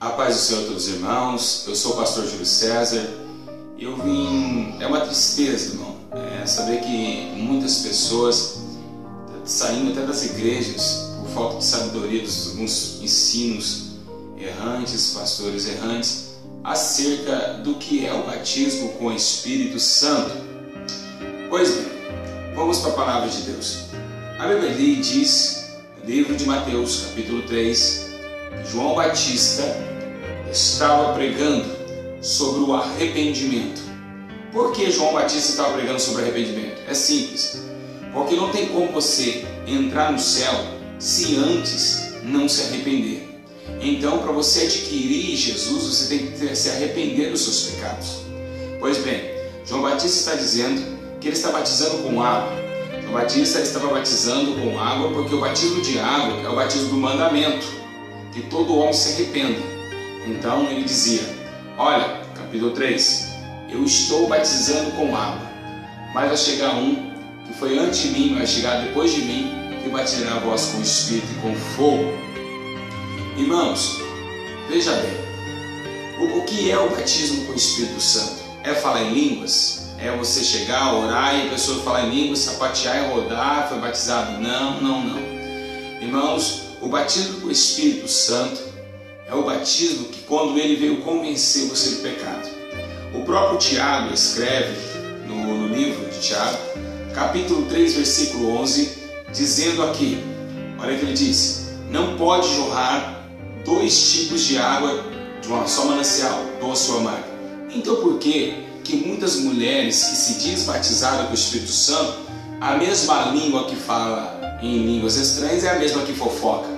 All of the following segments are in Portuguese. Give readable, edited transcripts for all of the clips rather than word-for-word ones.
A paz do Senhor a todos os irmãos, eu sou o pastor Júlio César e eu vim... É uma tristeza, irmão, saber que muitas pessoas saindo até das igrejas por falta de sabedoria dos alguns ensinos errantes, pastores errantes, acerca do que é o batismo com o Espírito Santo. Pois bem, vamos para a palavra de Deus. A Bíblia diz, no livro de Mateus, capítulo 3, que João Batista estava pregando sobre o arrependimento. Por que João Batista estava pregando sobre arrependimento? É simples, porque não tem como você entrar no céu se antes não se arrepender. Então, para você adquirir Jesus, você tem que se arrepender dos seus pecados. Pois bem, João Batista está dizendo que ele está batizando com água. João Batista estava batizando com água porque o batismo de água é o batismo do mandamento, que todo homem se arrependa. Então ele dizia, olha, capítulo 3, eu estou batizando com água, mas vai chegar um que foi antes de mim, vai chegar depois de mim, que batizará vós com o Espírito e com fogo. Irmãos, veja bem, o que é o batismo com o Espírito Santo? É falar em línguas? É você chegar, orar e a pessoa falar em línguas, sapatear e rodar, foi batizado? Não. Irmãos, o batismo com o Espírito Santo é o batismo que quando ele veio convencer você do pecado. O próprio Tiago escreve no livro de Tiago, capítulo 3, versículo 11, dizendo aqui, olha o que ele diz, não pode jorrar dois tipos de água de uma só manancial, doce ou amarga. Então por que muitas mulheres que se diz batizadas com o Espírito Santo, a mesma língua que fala em línguas estranhas é a mesma que fofoca?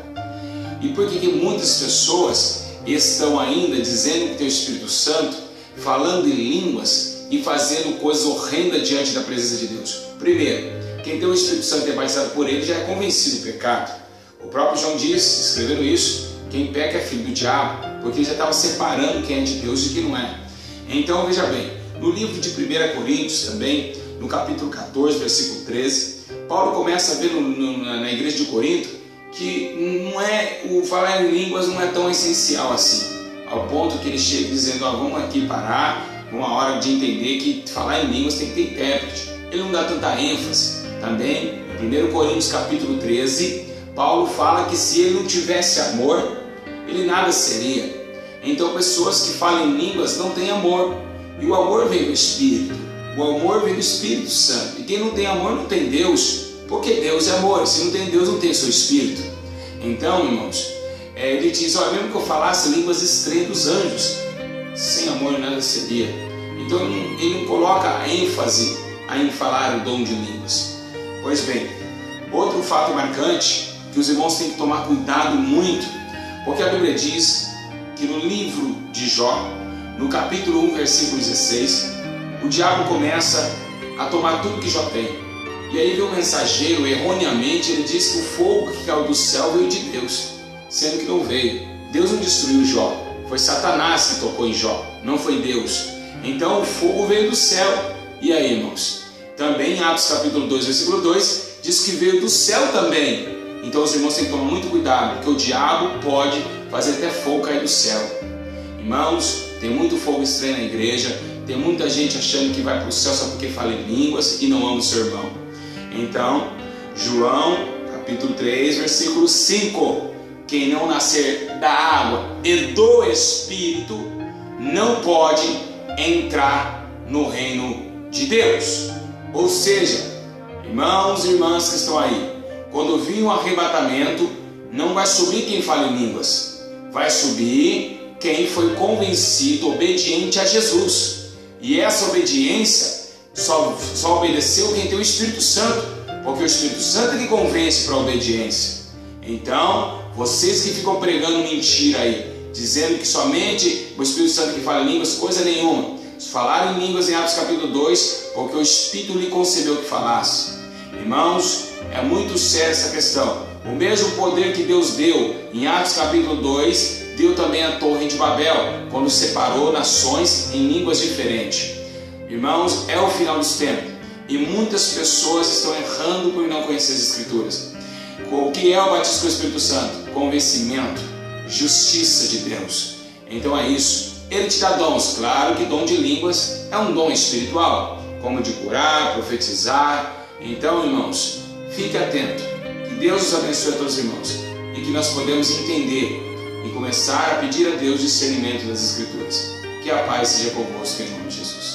E por que muitas pessoas estão ainda dizendo que tem o Espírito Santo, falando em línguas e fazendo coisas horrendas diante da presença de Deus? Primeiro, quem tem o Espírito Santo e é batizado por ele já é convencido do pecado. O próprio João disse, escrevendo isso, quem peca é filho do diabo, porque ele já estava separando quem é de Deus e quem não é. Então veja bem, no livro de 1 Coríntios também, no capítulo 14, versículo 13, Paulo começa a ver na igreja de Corinto que não é, o falar em línguas não é tão essencial assim, ao ponto que ele chega dizendo, vamos aqui parar, uma hora de entender que falar em línguas tem que ter intérprete. Ele não dá tanta ênfase. Também, em 1 Coríntios capítulo 13, Paulo fala que se ele não tivesse amor, ele nada seria. Então pessoas que falam em línguas não têm amor, e o amor vem do Espírito, o amor vem do Espírito Santo, e quem não tem amor não tem Deus, porque Deus é amor, se não tem Deus não tem seu Espírito. Então, irmãos, ele diz, olha, mesmo que eu falasse línguas estranhas dos anjos, sem amor nada seria. Então ele não coloca a ênfase em falar o dom de línguas. Pois bem, outro fato marcante, que os irmãos têm que tomar cuidado muito, porque a Bíblia diz que no livro de Jó, no capítulo 1, versículo 16, o diabo começa a tomar tudo que Jó tem. E aí vem o mensageiro, erroneamente, ele diz que o fogo que caiu do céu veio de Deus, sendo que não veio. Deus não destruiu Jó, foi Satanás que tocou em Jó, não foi Deus. Então o fogo veio do céu. E aí, irmãos? Também em Atos capítulo 2, versículo 2, diz que veio do céu também. Então os irmãos têm que tomar muito cuidado, porque o diabo pode fazer até fogo cair do céu. Irmãos, tem muito fogo estranho na igreja, tem muita gente achando que vai para o céu só porque fala em línguas e não ama o seu irmão. Então, João capítulo 3, versículo 5, quem não nascer da água e do Espírito não pode entrar no reino de Deus. Ou seja, irmãos e irmãs que estão aí, quando vir um arrebatamento, não vai subir quem fala em línguas, vai subir quem foi convencido, obediente a Jesus. E essa obediência só obedeceu quem tem o Espírito Santo, porque o Espírito Santo é que convence para a obediência. Então, vocês que ficam pregando mentira aí, dizendo que somente o Espírito Santo que fala em línguas, coisa nenhuma. Falaram em línguas em Atos capítulo 2, porque o Espírito lhe concebeu que falasse. Irmãos, é muito séria essa questão. O mesmo poder que Deus deu em Atos capítulo 2, deu também a Torre de Babel, quando separou nações em línguas diferentes. Irmãos, é o final dos tempos, e muitas pessoas estão errando por não conhecer as Escrituras. O que é o batismo com o Espírito Santo? Convencimento, justiça de Deus. Então é isso. Ele te dá dons. Claro que dom de línguas é um dom espiritual, como de curar, profetizar. Então, irmãos, fique atento. Que Deus os abençoe a todos os irmãos e que nós podemos entender e começar a pedir a Deus discernimento das Escrituras. Que a paz seja convosco em nome de Jesus.